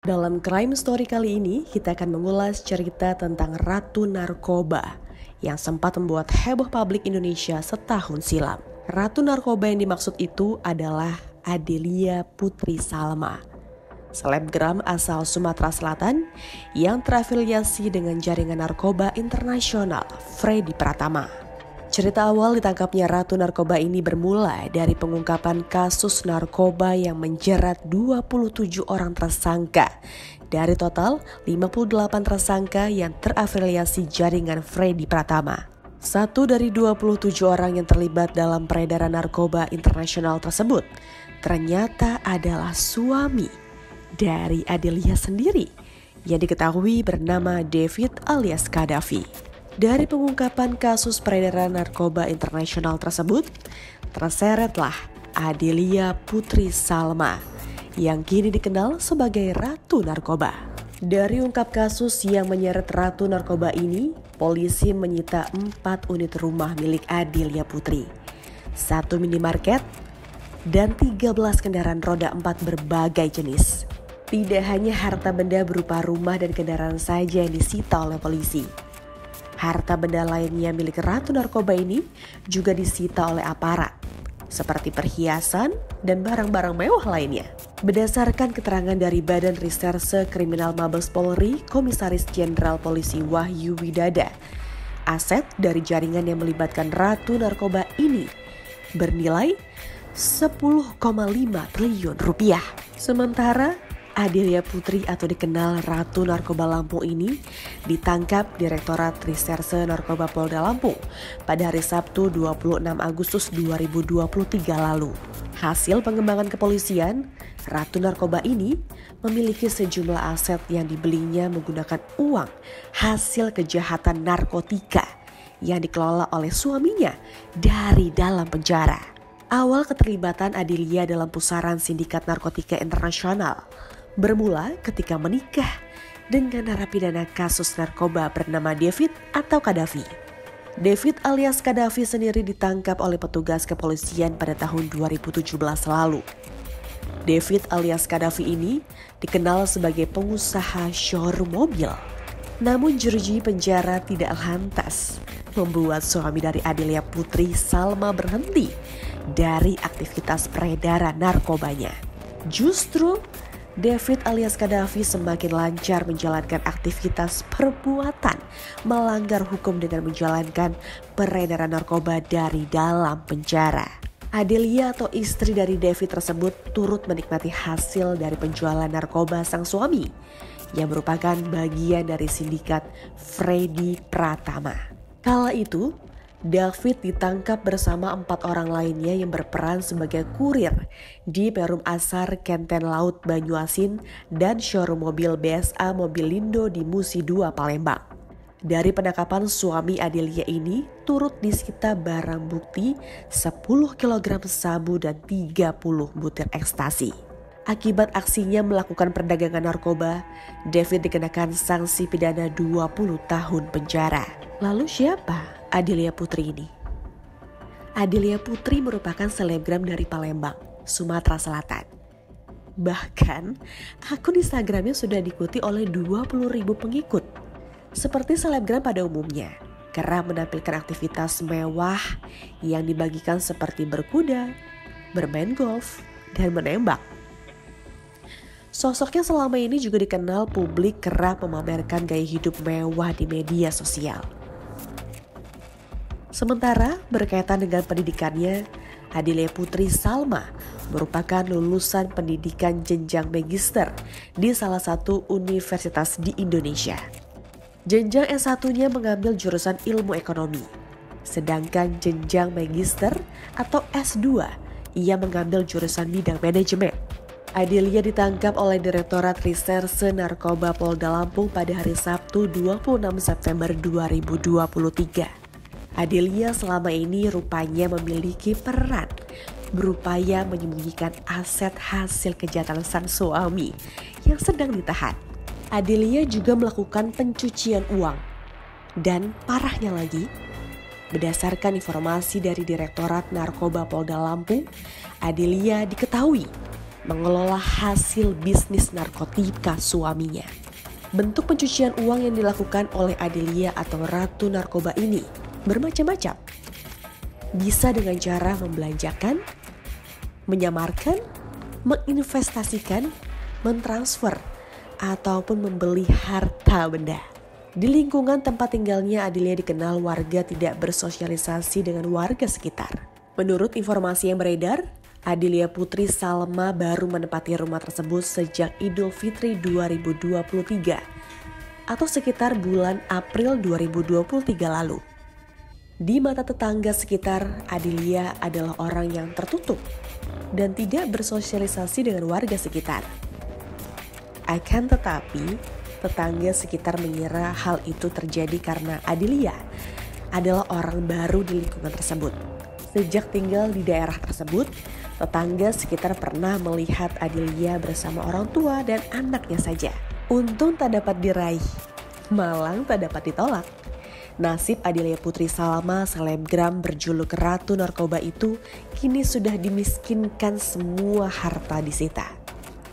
Dalam Crime Story kali ini, kita akan mengulas cerita tentang Ratu Narkoba yang sempat membuat heboh publik Indonesia setahun silam. Ratu Narkoba yang dimaksud itu adalah Adelia Putri Salma, selebgram asal Sumatera Selatan yang terafiliasi dengan jaringan narkoba internasional Freddy Pratama. Cerita awal ditangkapnya Ratu Narkoba ini bermula dari pengungkapan kasus narkoba yang menjerat 27 orang tersangka dari total 58 tersangka yang terafiliasi jaringan Freddy Pratama. Satu dari 27 orang yang terlibat dalam peredaran narkoba internasional tersebut ternyata adalah suami dari Adelia sendiri yang diketahui bernama David alias Gaddafi. Dari pengungkapan kasus peredaran narkoba internasional tersebut, terseretlah Adelia Putri Salma yang kini dikenal sebagai Ratu Narkoba. Dari ungkap kasus yang menyeret Ratu Narkoba ini, polisi menyita 4 unit rumah milik Adelia Putri, 1 minimarket, dan 13 kendaraan roda 4 berbagai jenis. Tidak hanya harta benda berupa rumah dan kendaraan saja yang disita oleh polisi. Harta benda lainnya milik Ratu Narkoba ini juga disita oleh aparat, seperti perhiasan dan barang-barang mewah lainnya. Berdasarkan keterangan dari Badan Reserse Kriminal Mabes Polri, Komisaris Jenderal Polisi Wahyu Widada, aset dari jaringan yang melibatkan Ratu Narkoba ini bernilai 10,5 triliun rupiah. Sementara Adelia Putri atau dikenal Ratu Narkoba Lampung ini ditangkap Direktorat Reserse Narkoba Polda Lampung pada hari Sabtu 26 Agustus 2023 lalu. Hasil pengembangan kepolisian, Ratu Narkoba ini memiliki sejumlah aset yang dibelinya menggunakan uang hasil kejahatan narkotika yang dikelola oleh suaminya dari dalam penjara. Awal keterlibatan Adelia dalam pusaran sindikat narkotika internasional bermula ketika menikah dengan narapidana kasus narkoba bernama David atau Gaddafi. David alias Gaddafi sendiri ditangkap oleh petugas kepolisian pada tahun 2017 lalu. David alias Gaddafi ini dikenal sebagai pengusaha showroom mobil. Namun jeruji penjara tidak lantas membuat suami dari Adelia Putri Salma berhenti dari aktivitas peredaran narkobanya. Justru David alias Gaddafi semakin lancar menjalankan aktivitas perbuatan melanggar hukum dengan menjalankan peredaran narkoba dari dalam penjara. Adelia atau istri dari David tersebut turut menikmati hasil dari penjualan narkoba sang suami yang merupakan bagian dari sindikat Freddy Pratama. Kala itu, David ditangkap bersama 4 orang lainnya yang berperan sebagai kurir di Perum Asar Kenten Laut Banyuasin dan showroom mobil BSA Mobilindo di Musi 2 Palembang. Dari penangkapan suami Adelia ini turut disita barang bukti 10 kg sabu dan 30 butir ekstasi. Akibat aksinya melakukan perdagangan narkoba, David dikenakan sanksi pidana 20 tahun penjara. Lalu siapa Adelia Putri ini? Adelia Putri merupakan selebgram dari Palembang, Sumatera Selatan. Bahkan akun Instagramnya sudah diikuti oleh 20.000 pengikut. Seperti selebgram pada umumnya, kerap menampilkan aktivitas mewah yang dibagikan seperti berkuda, bermain golf, dan menembak. Sosoknya selama ini juga dikenal publik kerap memamerkan gaya hidup mewah di media sosial. Sementara berkaitan dengan pendidikannya, Adelia Putri Salma merupakan lulusan pendidikan jenjang magister di salah satu universitas di Indonesia. Jenjang S1-nya mengambil jurusan ilmu ekonomi, sedangkan jenjang magister atau S2 ia mengambil jurusan bidang manajemen. Adelia ditangkap oleh Direktorat Reserse Narkoba Polda Lampung pada hari Sabtu 26 September 2023. Adelia selama ini rupanya memiliki peran berupaya menyembunyikan aset hasil kejahatan sang suami yang sedang ditahan. Adelia juga melakukan pencucian uang. Dan parahnya lagi, berdasarkan informasi dari Direktorat Narkoba Polda Lampung, Adelia diketahui mengelola hasil bisnis narkotika suaminya. Bentuk pencucian uang yang dilakukan oleh Adelia atau Ratu Narkoba ini bermacam-macam. Bisa dengan cara membelanjakan, menyamarkan, menginvestasikan, mentransfer, ataupun membeli harta benda. Di lingkungan tempat tinggalnya, Adelia dikenal warga tidak bersosialisasi dengan warga sekitar. Menurut informasi yang beredar, Adelia Putri Salma baru menempati rumah tersebut sejak Idul Fitri 2023 atau sekitar bulan April 2023 lalu. Di mata tetangga sekitar, Adelia adalah orang yang tertutup dan tidak bersosialisasi dengan warga sekitar. Akan tetapi, tetangga sekitar mengira hal itu terjadi karena Adelia adalah orang baru di lingkungan tersebut. Sejak tinggal di daerah tersebut, tetangga sekitar pernah melihat Adelia bersama orang tua dan anaknya saja. Untung tak dapat diraih, malang tak dapat ditolak. Nasib Adelia Putri Salma, selebgram berjuluk Ratu Narkoba itu, kini sudah dimiskinkan, semua harta disita.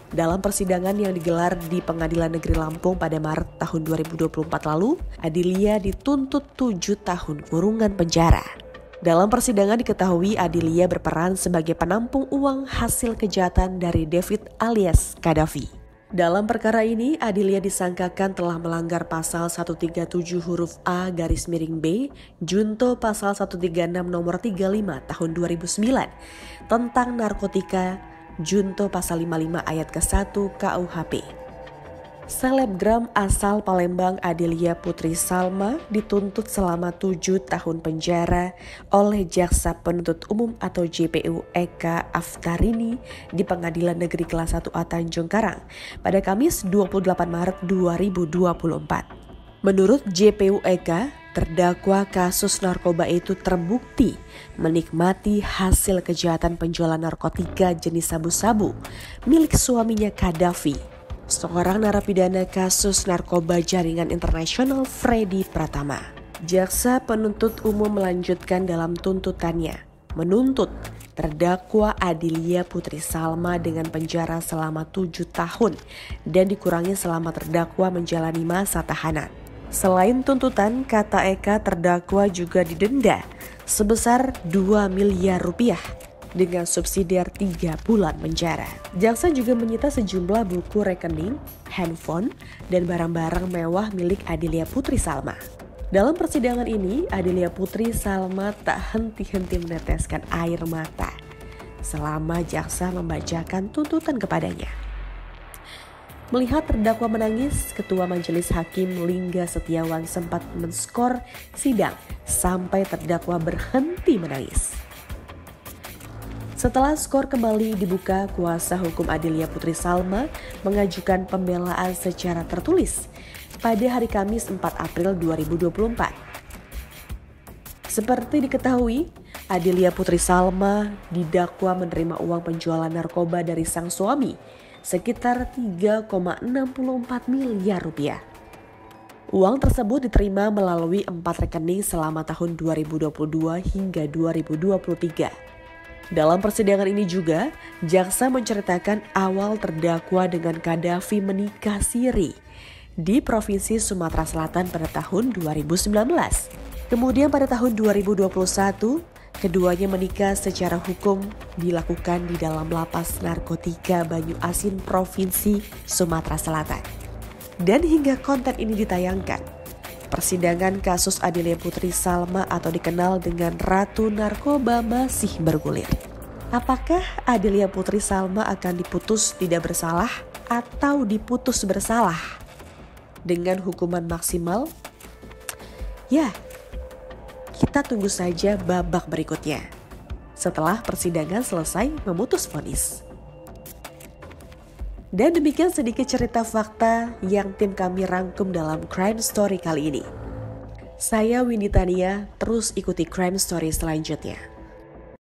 Dalam persidangan yang digelar di Pengadilan Negeri Lampung pada Maret tahun 2024 lalu, Adelia dituntut 7 tahun kurungan penjara. Dalam persidangan diketahui Adelia berperan sebagai penampung uang hasil kejahatan dari David alias Gaddafi. Dalam perkara ini, Adelia disangkakan telah melanggar pasal 137 huruf A garis miring B, Junto pasal 136 nomor 35 tahun 2009 tentang narkotika, Junto pasal 55 ayat ke-1 KUHP. Selebgram asal Palembang Adelia Putri Salma dituntut selama 7 tahun penjara oleh Jaksa Penuntut Umum atau JPU Eka Aftarini di Pengadilan Negeri Kelas 1A Tanjung Karang pada Kamis 28 Maret 2024. Menurut JPU Eka, terdakwa kasus narkoba itu terbukti menikmati hasil kejahatan penjualan narkotika jenis sabu-sabu milik suaminya Gaddafi, seorang narapidana kasus narkoba jaringan internasional Freddy Pratama. Jaksa penuntut umum melanjutkan dalam tuntutannya, menuntut terdakwa Adelia Putri Salma dengan penjara selama 7 tahun dan dikurangi selama terdakwa menjalani masa tahanan. Selain tuntutan, kata Eka, terdakwa juga didenda sebesar 2 miliar rupiah dengan subsidiar 3 bulan penjara. Jaksa juga menyita sejumlah buku rekening, handphone, dan barang-barang mewah milik Adelia Putri Salma. Dalam persidangan ini, Adelia Putri Salma tak henti-henti meneteskan air mata selama jaksa membacakan tuntutan kepadanya. Melihat terdakwa menangis, Ketua Majelis Hakim Lingga Setiawan sempat menskor sidang sampai terdakwa berhenti menangis. Setelah skor kembali dibuka, kuasa hukum Adelia Putri Salma mengajukan pembelaan secara tertulis pada hari Kamis 4 April 2024. Seperti diketahui, Adelia Putri Salma didakwa menerima uang penjualan narkoba dari sang suami sekitar 3,64 miliar rupiah. Uang tersebut diterima melalui 4 rekening selama tahun 2022 hingga 2023. Dalam persidangan ini juga, jaksa menceritakan awal terdakwa dengan Gaddafi menikah siri di Provinsi Sumatera Selatan pada tahun 2019. Kemudian pada tahun 2021, keduanya menikah secara hukum dilakukan di dalam lapas narkotika Banyu Asin Provinsi Sumatera Selatan. Dan hingga konten ini ditayangkan, persidangan kasus Adelia Putri Salma atau dikenal dengan Ratu Narkoba masih bergulir. Apakah Adelia Putri Salma akan diputus tidak bersalah atau diputus bersalah dengan hukuman maksimal? Ya, kita tunggu saja babak berikutnya setelah persidangan selesai memutus vonis. Dan demikian sedikit cerita fakta yang tim kami rangkum dalam Crime Story kali ini. Saya Windy Tania, terus ikuti Crime Story selanjutnya.